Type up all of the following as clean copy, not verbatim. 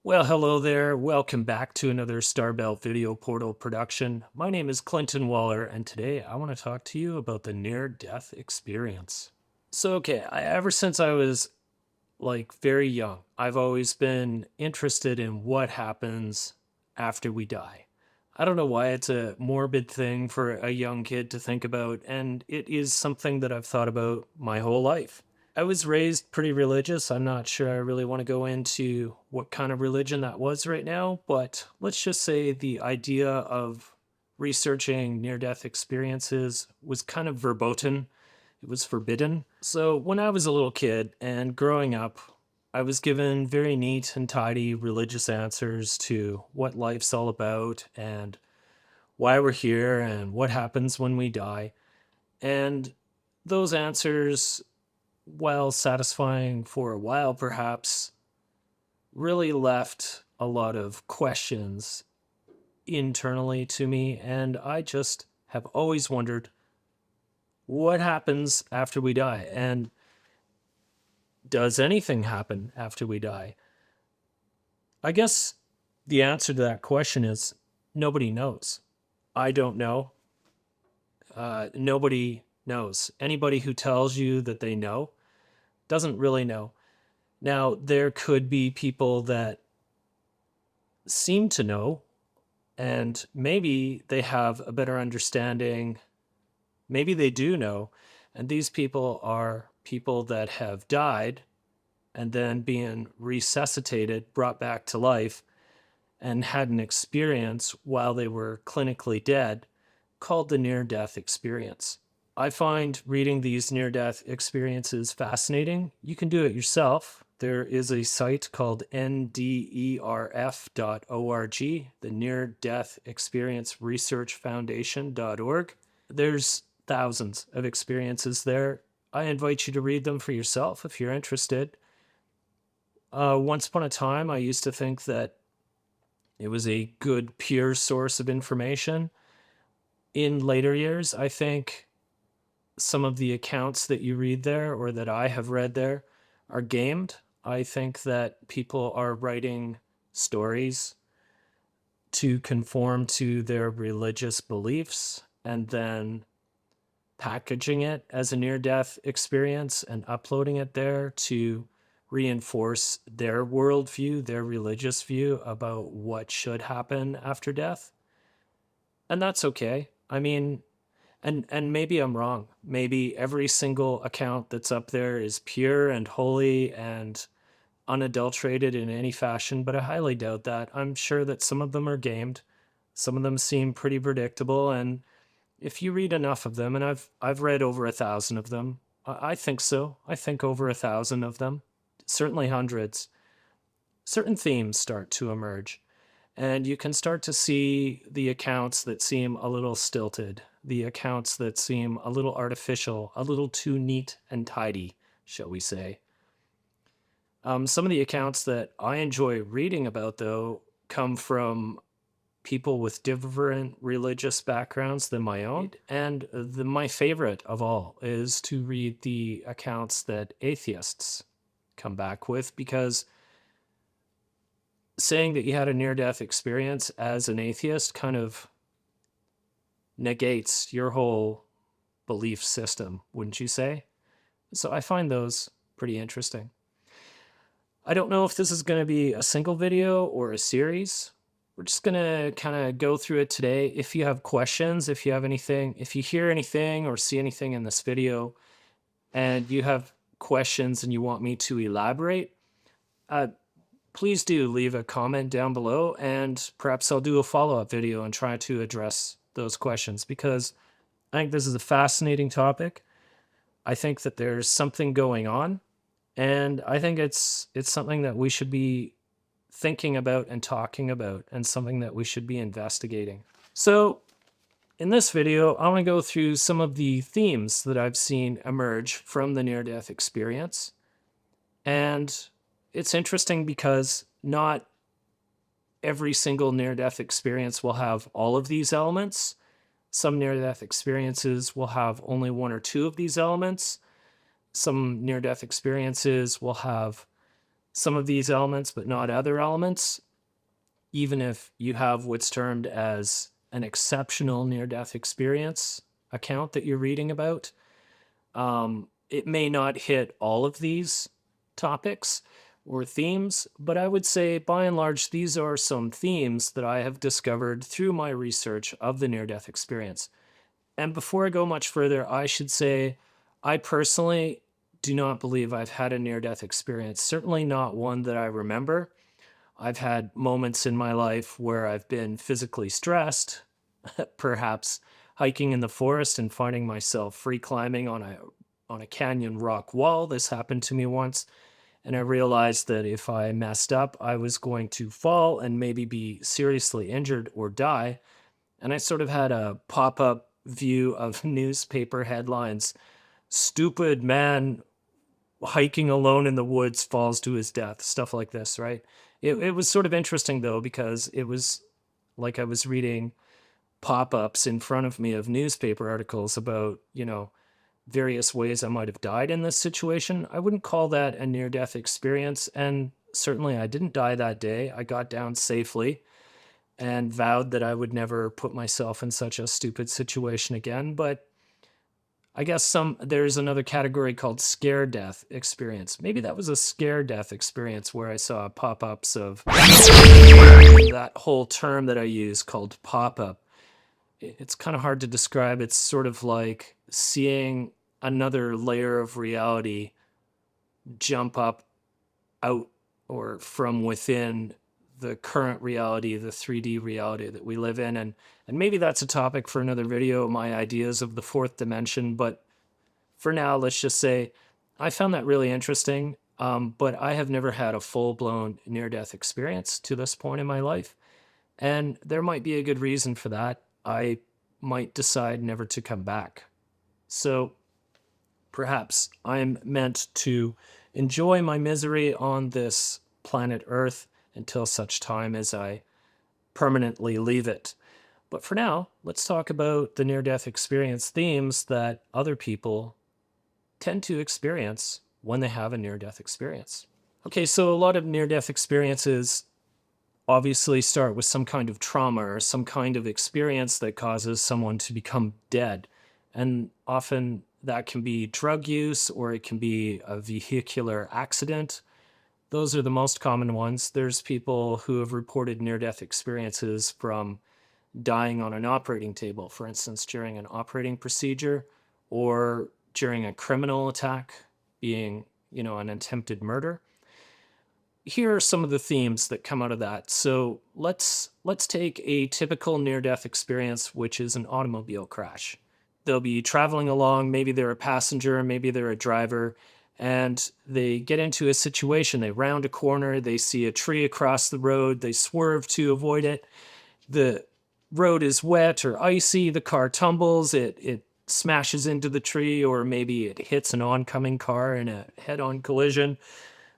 Well, hello there. Welcome back to another Starbell Video Portal production. My name is Clinton Waller, and today I want to talk to you about the near-death experience. Ever since I was very young, I've always been interested in what happens after we die. I don't know why it's a morbid thing for a young kid to think about, and it is something that I've thought about my whole life. I was raised pretty religious. I'm not sure I really want to go into what kind of religion that was right now, but let's just say the idea of researching near death experiences was kind of verboten. It was forbidden. So when I was a little kid and growing up, I was given very neat and tidy religious answers to what life's all about and why we're here and what happens when we die. And those answers, while satisfying for a while perhaps, really left a lot of questions internally to me. And I just have always wondered what happens after we die? And does anything happen after we die? I guess the answer to that question is nobody knows. I don't know. Nobody knows. Anybody who tells you that they know doesn't really know. Now, there could be people that seem to know, and maybe they have a better understanding. Maybe they do know. And these people are people that have died and then being resuscitated, brought back to life, and had an experience while they were clinically dead called the near-death experience. I find reading these near-death experiences fascinating. You can do it yourself. There is a site called nderf.org, the Near Death Experience Research Foundation.org. There's thousands of experiences there. I invite you to read them for yourself if you're interested. Once upon a time, I used to think that it was a good, pure source of information. In later years, I think some of the accounts that you read there or that I have read there are gamed. I think that people are writing stories to conform to their religious beliefs and then packaging it as a near-death experience and uploading it there to reinforce their worldview, their religious view about what should happen after death. And that's okay. I mean, and maybe I'm wrong. Maybe every single account that's up there is pure and holy and unadulterated in any fashion, but I highly doubt that. I'm sure that some of them are gamed. Some of them seem pretty predictable, and if you read enough of them, and I've read over 1,000 of them, I think so. I think over 1,000 of them, certainly hundreds. Certain themes start to emerge, and you can start to see the accounts that seem a little stilted, the accounts that seem a little artificial, a little too neat and tidy, shall we say. Some of the accounts that I enjoy reading about, though, come from people with different religious backgrounds than my own. And my favorite of all is to read the accounts that atheists come back with, because saying that you had a near-death experience as an atheist kind of negates your whole belief system, wouldn't you say? So I find those pretty interesting. I don't know if this is going to be a single video or a series. We're just going to kind of go through it today. If you have questions, if you have anything, if you hear anything or see anything in this video and you have questions and you want me to elaborate, please do leave a comment down below, and perhaps I'll do a follow-up video and try to address those questions, because I think this is a fascinating topic. I think that there's something going on, and I think it's something that we should be thinking about and talking about, and something that we should be investigating. So in this video, I want to go through some of the themes that I've seen emerge from the near-death experience. And it's interesting because not every single near-death experience will have all of these elements. Some near-death experiences will have only one or two of these elements. Some near-death experiences will have some of these elements, but not other elements, even if you have what's termed as an exceptional near-death experience account that you're reading about. It may not hit all of these topics or themes, but I would say by and large, these are some themes that I have discovered through my research of the near-death experience. And before I go much further, I should say I personally do not believe I've had a near-death experience, certainly not one that I remember. I've had moments in my life where I've been physically stressed, perhaps hiking in the forest and finding myself free climbing on a canyon rock wall. This happened to me once, and I realized that if I messed up, I was going to fall and maybe be seriously injured or die. And I sort of had a pop-up view of newspaper headlines. Stupid man hiking alone in the woods falls to his death, stuff like this, right? It was sort of interesting though, because it was like I was reading pop-ups in front of me of newspaper articles about, various ways I might have died in this situation. I wouldn't call that a near-death experience, and certainly I didn't die that day. I got down safely and vowed that I would never put myself in such a stupid situation again. But I guess there's another category called scare death experience. Maybe that was a scare death experience where I saw pop-ups of that whole term that I use called pop-up. It's kind of hard to describe. It's sort of like seeing another layer of reality jump up out or from within the current reality, the 3D reality that we live in. And maybe that's a topic for another video, my ideas of the fourth dimension. But for now, let's just say I found that really interesting. But I have never had a full-blown near-death experience to this point in my life. And there might be a good reason for that. I might decide never to come back. So perhaps I'm meant to enjoy my misery on this planet Earth until such time as I permanently leave it. But for now, let's talk about the near-death experience themes that other people tend to experience when they have a near-death experience. Okay, so a lot of near-death experiences obviously start with some kind of trauma or some kind of experience that causes someone to become dead. And often that can be drug use or it can be a vehicular accident. Those are the most common ones. There's people who have reported near-death experiences from dying on an operating table, for instance, during an operating procedure, or during a criminal attack, being, an attempted murder. Here are some of the themes that come out of that. So let's take a typical near-death experience, which is an automobile crash. They'll be traveling along, maybe they're a passenger, maybe they're a driver, and they get into a situation. They round a corner, they see a tree across the road, they swerve to avoid it. The road is wet or icy, the car tumbles, it smashes into the tree, or maybe it hits an oncoming car in a head-on collision.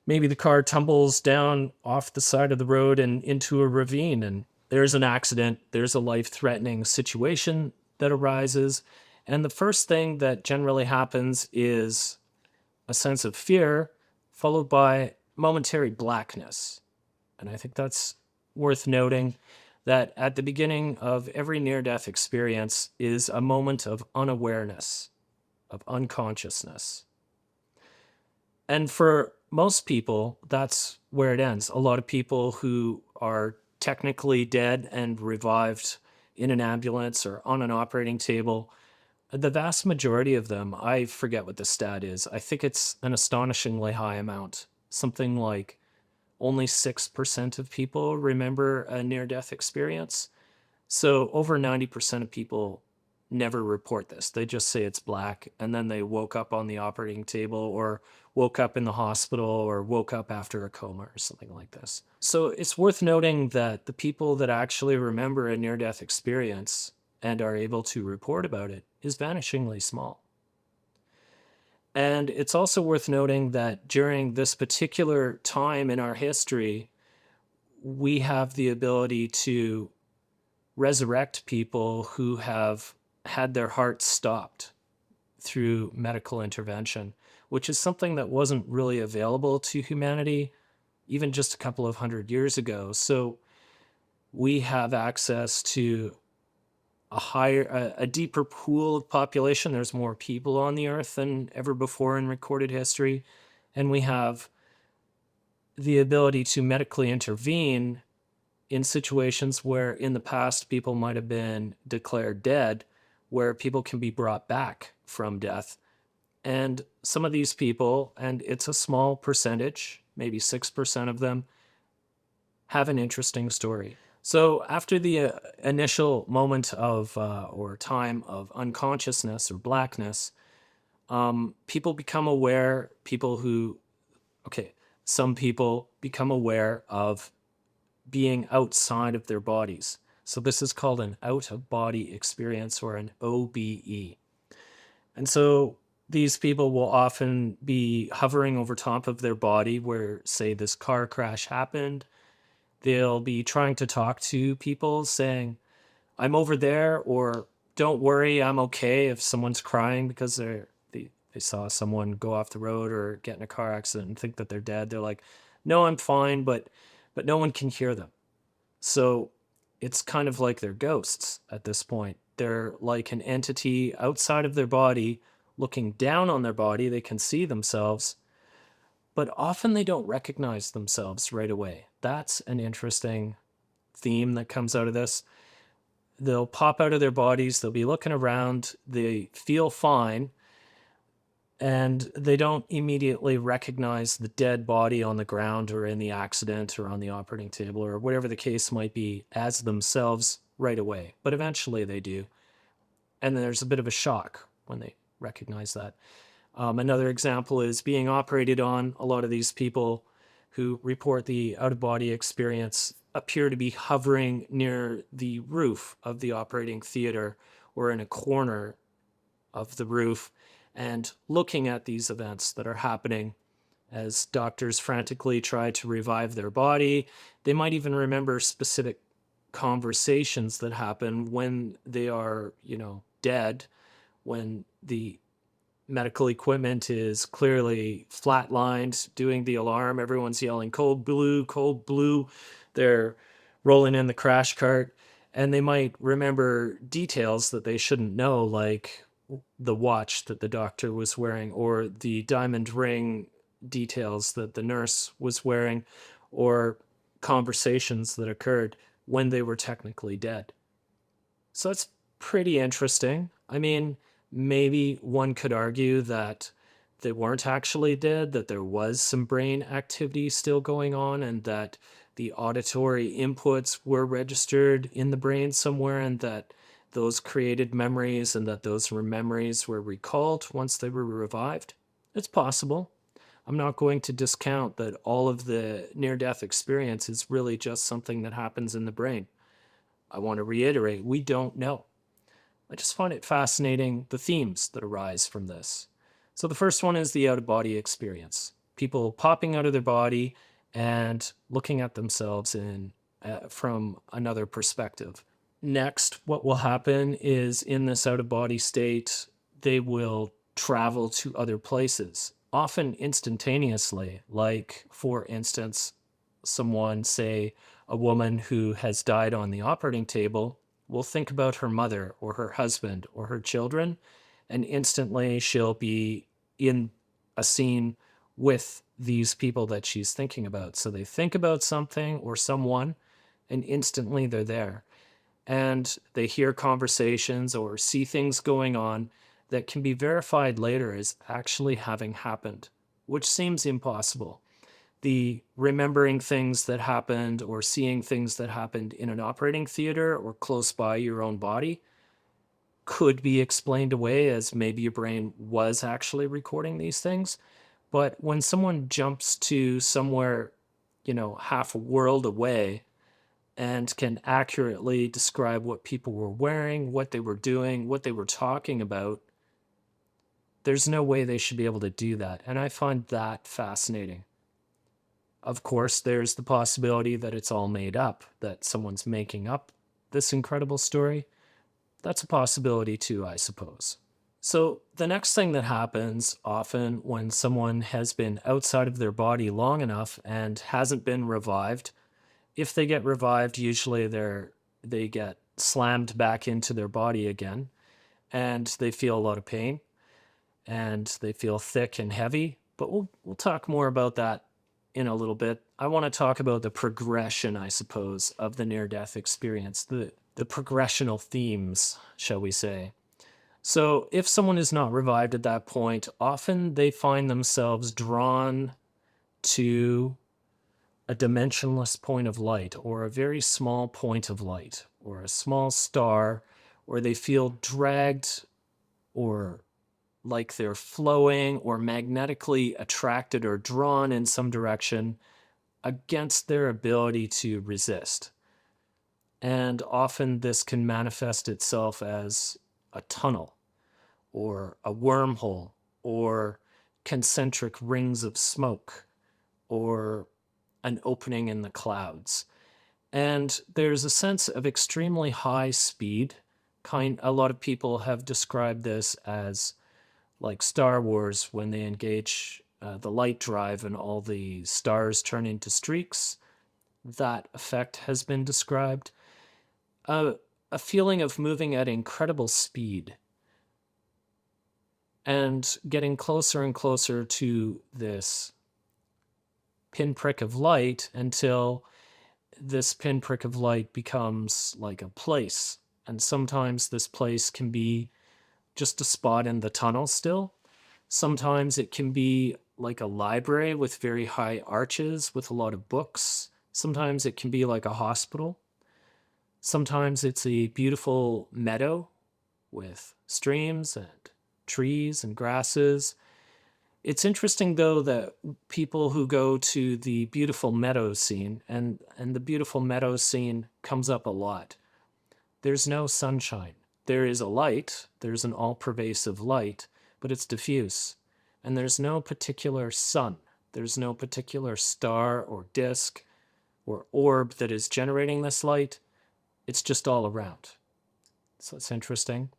Maybe the car tumbles down off the side of the road and into a ravine, and there's an accident, there's a life-threatening situation that arises. And the first thing that generally happens is a sense of fear, followed by momentary blackness. And I think that's worth noting, that at the beginning of every near-death experience is a moment of unawareness, of unconsciousness. And for most people, that's where it ends. A lot of people who are technically dead and revived in an ambulance or on an operating table, the vast majority of them, I forget what the stat is. I think it's an astonishingly high amount. Something like only 6% of people remember a near-death experience. So over 90% of people never report this. They just say it's black, and then they woke up on the operating table, or woke up in the hospital, or woke up after a coma or something like this. So it's worth noting that the people that actually remember a near-death experience and are able to report about it is vanishingly small. And it's also worth noting that during this particular time in our history, we have the ability to resurrect people who have had their hearts stopped through medical intervention, which is something that wasn't really available to humanity even just a couple of 100 years ago. So we have access to a deeper pool of population. There's more people on the earth than ever before in recorded history. And we have the ability to medically intervene in situations where in the past people might have been declared dead, where people can be brought back from death. And some of these people, and it's a small percentage, maybe 6% of them, have an interesting story. So after the initial moment of or time of unconsciousness or blackness, people become aware, some people become aware of being outside of their bodies. So this is called an out-of-body experience, or an OBE. And so these people will often be hovering over top of their body where, say, this car crash happened. They'll be trying to talk to people saying, I'm over there, or don't worry, I'm okay. If someone's crying because they saw someone go off the road or get in a car accident and think that they're dead, they're like, no, I'm fine, but no one can hear them. So it's kind of like they're ghosts at this point. They're like an entity outside of their body looking down on their body. They can see themselves, but often they don't recognize themselves right away. That's an interesting theme that comes out of this. They'll pop out of their bodies, they'll be looking around, they feel fine, and they don't immediately recognize the dead body on the ground or in the accident or on the operating table or whatever the case might be as themselves right away. But eventually they do. And then there's a bit of a shock when they recognize that. Another example is being operated on. A lot of these people who report the out-of-body experience appear to be hovering near the roof of the operating theater or in a corner of the roof and looking at these events that are happening as doctors frantically try to revive their body. They might even remember specific conversations that happen when they are, dead, when the medical equipment is clearly flatlined, doing the alarm. Everyone's yelling, cold blue, cold blue. They're rolling in the crash cart, and they might remember details that they shouldn't know, like the watch that the doctor was wearing, or the diamond ring details that the nurse was wearing, or conversations that occurred when they were technically dead. So it's pretty interesting. I mean, maybe one could argue that they weren't actually dead, that there was some brain activity still going on, and that the auditory inputs were registered in the brain somewhere, and that those created memories, and that those memories were recalled once they were revived. It's possible. I'm not going to discount that all of the near-death experience is really just something that happens in the brain. I want to reiterate, we don't know. I just find it fascinating, the themes that arise from this. So the first one is the out-of-body experience. People popping out of their body and looking at themselves from another perspective. Next, what will happen is in this out-of-body state, they will travel to other places, often instantaneously. Like, for instance, someone, say, a woman who has died on the operating table, will think about her mother or her husband or her children, and instantly she'll be in a scene with these people that she's thinking about. So they think about something or someone, and instantly they're there. And they hear conversations or see things going on that can be verified later as actually having happened, which seems impossible. The remembering things that happened or seeing things that happened in an operating theater or close by your own body could be explained away as maybe your brain was actually recording these things. But when someone jumps to somewhere, half a world away and can accurately describe what people were wearing, what they were doing, what they were talking about, there's no way they should be able to do that. And I find that fascinating. Of course, there's the possibility that it's all made up, that someone's making up this incredible story. That's a possibility too, I suppose. So, the next thing that happens often when someone has been outside of their body long enough and hasn't been revived, if they get revived, usually they get slammed back into their body again and they feel a lot of pain and they feel thick and heavy. But we'll talk more about that in a little bit. I want to talk about the progression, I suppose, of the near-death experience, the progressional themes, shall we say. So, if someone is not revived at that point, often they find themselves drawn to a dimensionless point of light or a very small point of light or a small star, or they feel dragged or like they're flowing or magnetically attracted or drawn in some direction against their ability to resist. And often this can manifest itself as a tunnel or a wormhole or concentric rings of smoke or an opening in the clouds. And there's a sense of extremely high speed. A lot of people have described this as like Star Wars when they engage the light drive and all the stars turn into streaks. That effect has been described. A feeling of moving at incredible speed and getting closer and closer to this pinprick of light until this pinprick of light becomes like a place. And sometimes this place can be just a spot in the tunnel still. Sometimes it can be like a library with very high arches with a lot of books. Sometimes it can be like a hospital. Sometimes it's a beautiful meadow with streams and trees and grasses. It's interesting, though, that people who go to the beautiful meadow scene, and the beautiful meadow scene comes up a lot, there's no sunshine. There is a light, there's an all-pervasive light, but it's diffuse. And there's no particular sun. There's no particular star or disk or orb that is generating this light. It's just all around. So it's interesting.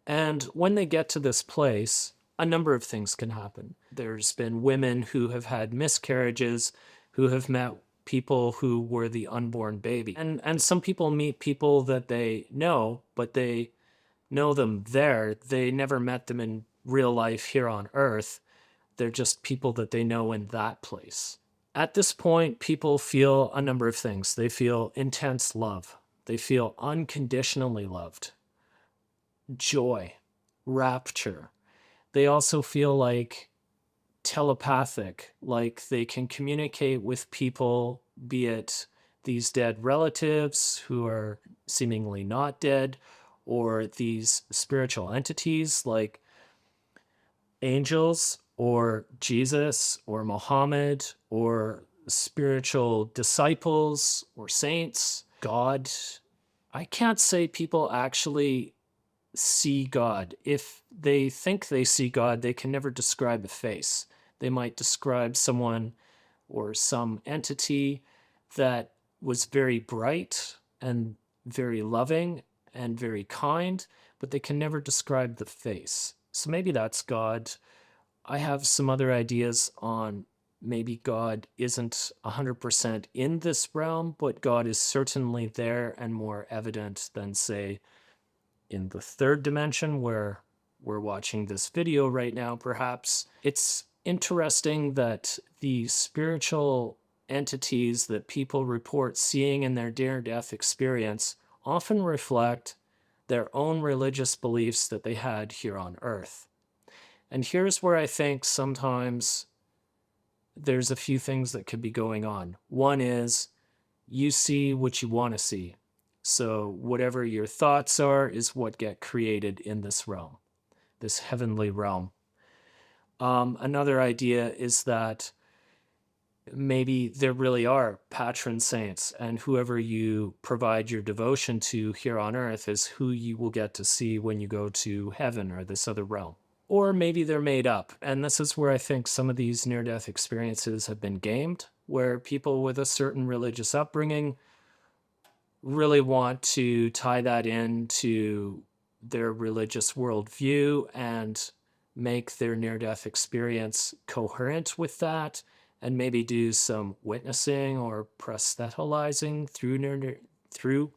And when they get to this place, a number of things can happen. There's been women who have had miscarriages, who have met people who were the unborn baby. And some people meet people that they know, but they know them there. They never met them in real life here on Earth. They're just people that they know in that place. At this point, people feel a number of things. They feel intense love. They feel unconditionally loved, joy, rapture. They also feel like telepathic, like they can communicate with people, be it these dead relatives who are seemingly not dead, or these spiritual entities like angels or Jesus or Muhammad or spiritual disciples or saints, God. I can't say people actually see God. If they think they see God, they can never describe a face. They might describe someone or some entity that was very bright and very loving and very kind, but they can never describe the face. So maybe that's God. I have some other ideas on maybe God isn't 100% in this realm, but God is certainly there and more evident than, say, in the third dimension where we're watching this video right now, perhaps. It's interesting that the spiritual entities that people report seeing in their near-death experience often reflect their own religious beliefs that they had here on Earth. And here's where I think sometimes there's a few things that could be going on. One is you see what you want to see. So whatever your thoughts are is what get created in this realm, this heavenly realm. Another idea is that maybe there really are patron saints, and whoever you provide your devotion to here on earth is who you will get to see when you go to heaven or this other realm. Or maybe they're made up, and this is where I think some of these near-death experiences have been gamed, where people with a certain religious upbringing really want to tie that into their religious worldview and make their near-death experience coherent with that, and maybe do some witnessing or proselytizing through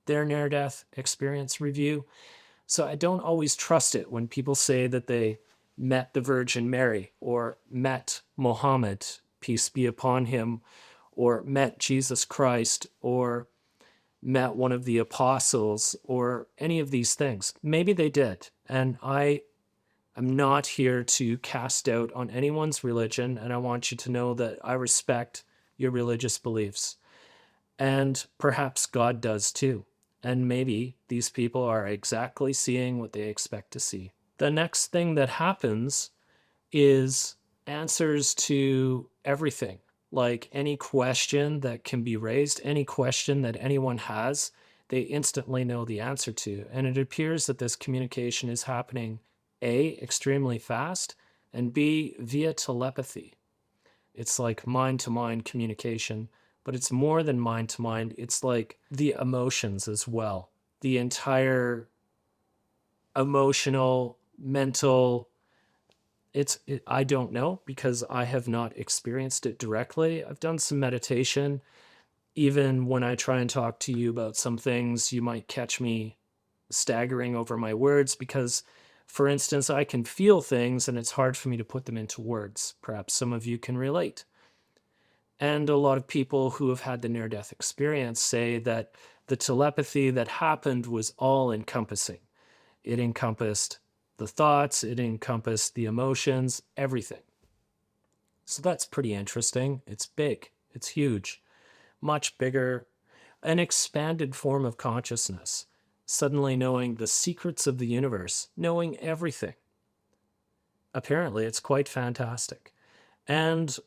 their near-death experience review. So I don't always trust it when people say that they met the Virgin Mary or met Mohammed, peace be upon him, or met Jesus Christ, or met one of the apostles, or any of these things. Maybe they did. And I am not here to cast doubt on anyone's religion. And I want you to know that I respect your religious beliefs. And perhaps God does too. And maybe these people are exactly seeing what they expect to see. The next thing that happens is answers to everything. Like any question that can be raised, any question that anyone has, they instantly know the answer to. And it appears that this communication is happening, A, extremely fast, and B, via telepathy. It's like mind-to-mind communication, but it's more than mind-to-mind. It's like the emotions as well. The entire emotional, mental, I don't know because I have not experienced it directly. I've done some meditation. Even when I try and talk to you about some things, you might catch me staggering over my words because, for instance, I can feel things and it's hard for me to put them into words. Perhaps some of you can relate. And a lot of people who have had the near-death experience say that the telepathy that happened was all-encompassing. It encompassed the thoughts, it encompassed the emotions, everything. So that's pretty interesting. It's big, it's huge, much bigger, an expanded form of consciousness, suddenly knowing the secrets of the universe, knowing everything. Apparently, it's quite fantastic. And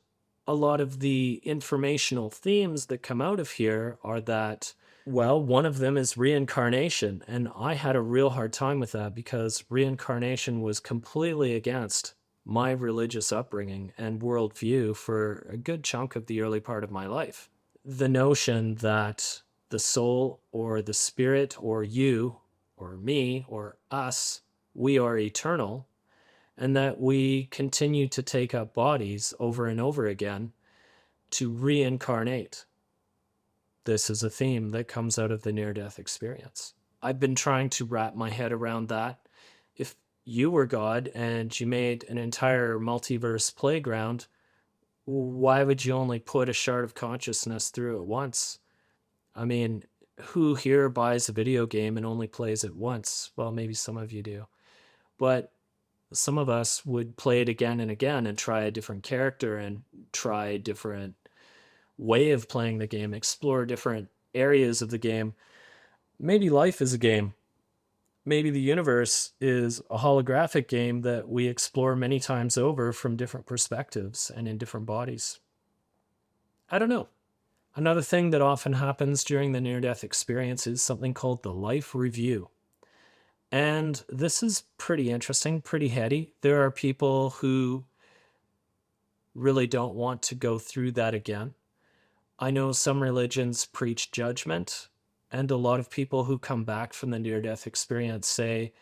a lot of the informational themes that come out of here are that, well, one of them is reincarnation. And I had a real hard time with that because reincarnation was completely against my religious upbringing and worldview for a good chunk of the early part of my life. The notion that the soul or the spirit or you or me or us, we are eternal, and that we continue to take up bodies over and over again to reincarnate. This is a theme that comes out of the near-death experience. I've been trying to wrap my head around that. If you were God and you made an entire multiverse playground, why would you only put a shard of consciousness through it once? I mean, who here buys a video game and only plays it once? Well, maybe some of you do. But some of us would play it again and again and try a different character and try a different way of playing the game, explore different areas of the game. Maybe life is a game. Maybe the universe is a holographic game that we explore many times over from different perspectives and in different bodies. I don't know. Another thing that often happens during the near-death experience is something called the life review. And this is pretty interesting, pretty heady. There are people who really don't want to go through that again. I know some religions preach judgment, and a lot of people who come back from the near-death experience say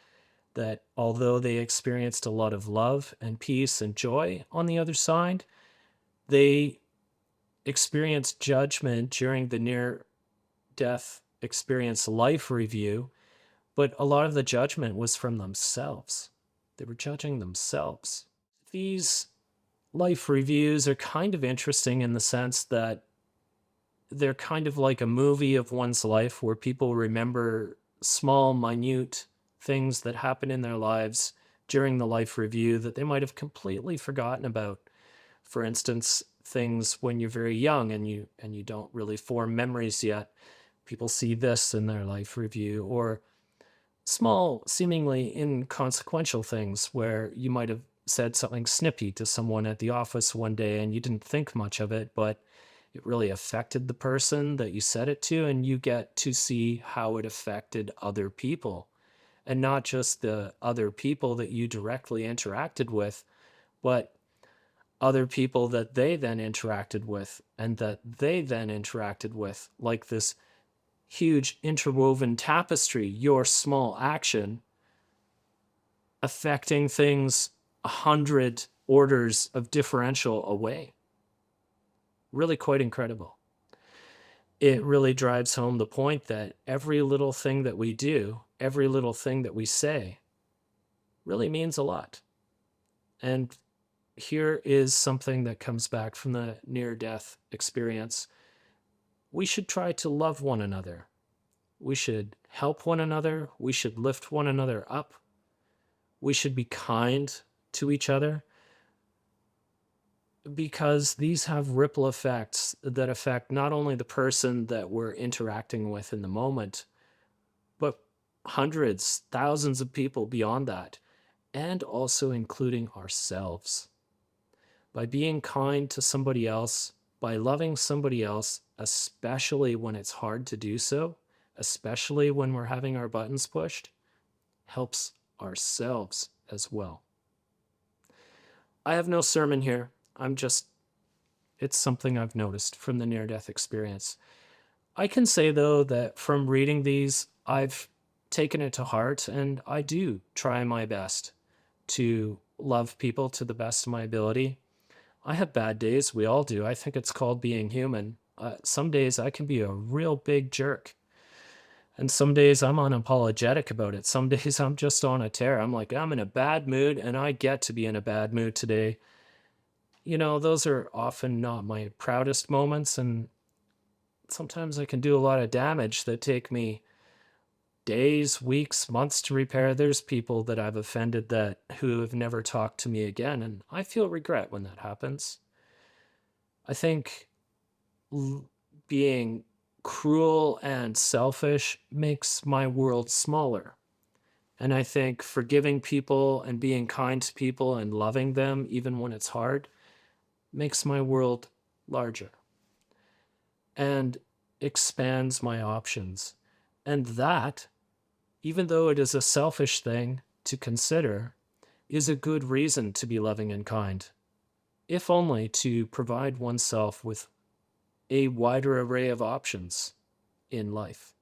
that although they experienced a lot of love and peace and joy on the other side, they experienced judgment during the near-death experience life review, but a lot of the judgment was from themselves. They were judging themselves. These life reviews are kind of interesting in the sense that they're kind of like a movie of one's life where people remember small, minute things that happen in their lives during the life review that they might have completely forgotten about. For instance, things when you're very young and you don't really form memories yet. People see this in their life review, or small, seemingly inconsequential things where you might have said something snippy to someone at the office one day and you didn't think much of it, but it really affected the person that you said it to, and you get to see how it affected other people. And not just the other people that you directly interacted with, but other people that they then interacted with and that they then interacted with, like this huge interwoven tapestry. Your small action affecting things 100 orders of differential away. Really quite incredible. It really drives home the point that every little thing that we do, every little thing that we say, really means a lot. And here is something that comes back from the near-death experience. We should try to love one another. We should help one another. We should lift one another up. We should be kind to each other, because these have ripple effects that affect not only the person that we're interacting with in the moment, but hundreds, thousands of people beyond that, and also including ourselves. By being kind to somebody else, by loving somebody else, especially when it's hard to do so, especially when we're having our buttons pushed, helps ourselves as well. I have no sermon here. It's something I've noticed from the near-death experience. I can say, though, that from reading these, I've taken it to heart, and I do try my best to love people to the best of my ability. I have bad days. We all do. I think it's called being human. Some days I can be a real big jerk. And some days I'm unapologetic about it. Some days I'm just on a tear. I'm like, I'm in a bad mood, and I get to be in a bad mood today. Those are often not my proudest moments, and sometimes I can do a lot of damage that take me days, weeks, months to repair. There's people that I've offended who have never talked to me again, and I feel regret when that happens. I think being cruel and selfish makes my world smaller. And I think forgiving people and being kind to people and loving them, even when it's hard, makes my world larger and expands my options. And that, even though it is a selfish thing to consider, is a good reason to be loving and kind, if only to provide oneself with a wider array of options in life.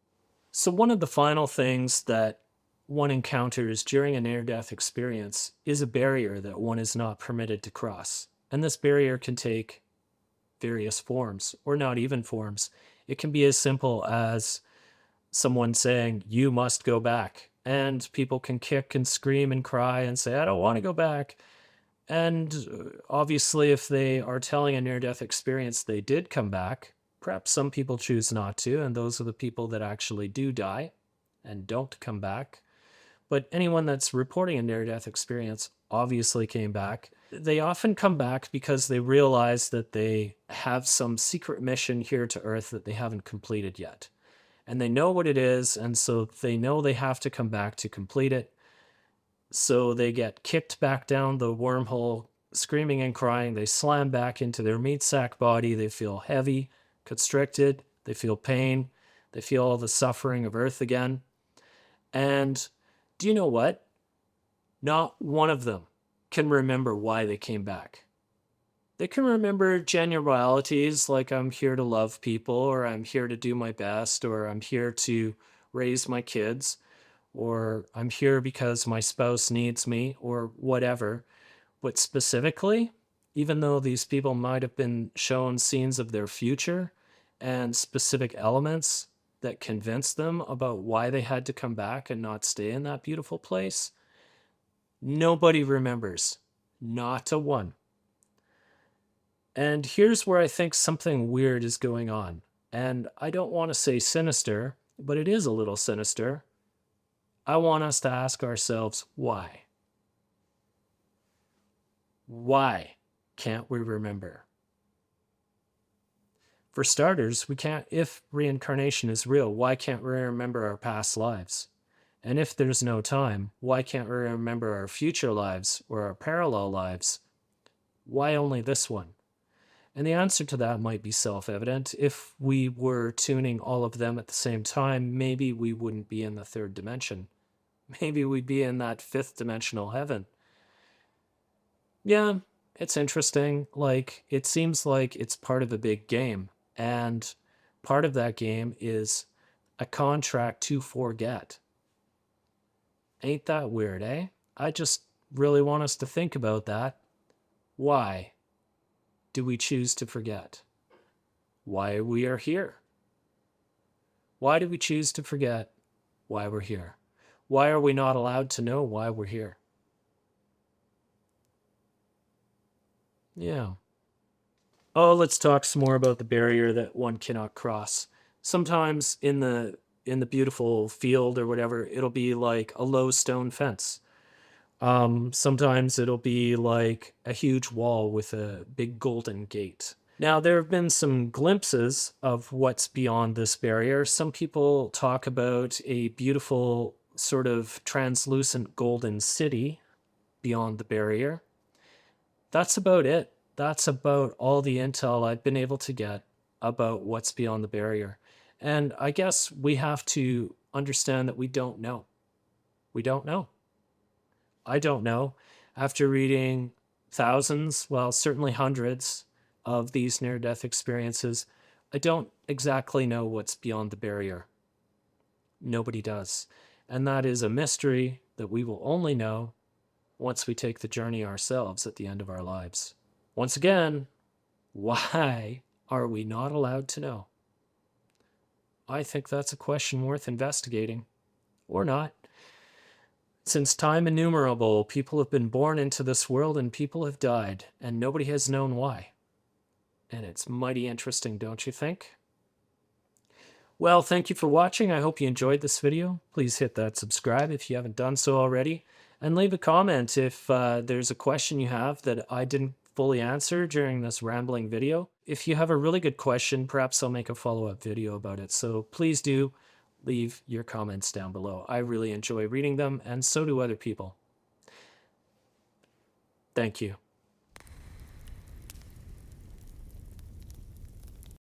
So one of the final things that one encounters during a near-death experience is a barrier that one is not permitted to cross. And this barrier can take various forms, or not even forms. It can be as simple as someone saying, you must go back. And people can kick and scream and cry and say, I don't want to go back. And obviously, if they are telling a near-death experience they did come back, perhaps some people choose not to, and those are the people that actually do die and don't come back. But anyone that's reporting a near-death experience obviously came back. They often come back because they realize that they have some secret mission here to Earth that they haven't completed yet. And they know what it is, and so they know they have to come back to complete it. So they get kicked back down the wormhole, screaming and crying. They slam back into their meat sack body. They feel heavy, constricted. They feel pain. They feel all the suffering of Earth again. And do you know what? Not one of them can remember why they came back. They can remember generalities like I'm here to love people, or I'm here to do my best, or I'm here to raise my kids, or I'm here because my spouse needs me, or whatever. But specifically, even though these people might have been shown scenes of their future and specific elements that convinced them about why they had to come back and not stay in that beautiful place, nobody remembers. Not a one. And here's where I think something weird is going on. And I don't want to say sinister, but it is a little sinister. I want us to ask ourselves, why? Why can't we remember? For starters, we can't. If reincarnation is real, why can't we remember our past lives? And if there's no time, why can't we remember our future lives or our parallel lives? Why only this one? And the answer to that might be self-evident. If we were tuning all of them at the same time, maybe we wouldn't be in the third dimension. Maybe we'd be in that fifth dimensional heaven. Yeah, it's interesting. It seems like it's part of a big game. And part of that game is a contract to forget. Ain't that weird, eh? I just really want us to think about that. Why do we choose to forget? Why we are here? Why do we choose to forget why we're here? Why are we not allowed to know why we're here? Yeah. Oh, let's talk some more about the barrier that one cannot cross. Sometimes in the beautiful field or whatever, it'll be like a low stone fence. Sometimes it'll be like a huge wall with a big golden gate. Now, there have been some glimpses of what's beyond this barrier. Some people talk about a beautiful, sort of translucent golden city beyond the barrier. That's about it. That's about all the intel I've been able to get about what's beyond the barrier. And I guess we have to understand that we don't know. We don't know. I don't know. After reading thousands, well, certainly hundreds of these near death experiences, I don't exactly know what's beyond the barrier. Nobody does. And that is a mystery that we will only know once we take the journey ourselves at the end of our lives. Once again, why are we not allowed to know? I think that's a question worth investigating. Or not. Since time innumerable, people have been born into this world and people have died, and nobody has known why. And it's mighty interesting, don't you think? Well, thank you for watching. I hope you enjoyed this video. Please hit that subscribe if you haven't done so already. And leave a comment if there's a question you have that I didn't fully answer during this rambling video. If you have a really good question, perhaps I'll make a follow-up video about it. So please do leave your comments down below. I really enjoy reading them, and so do other people. Thank you.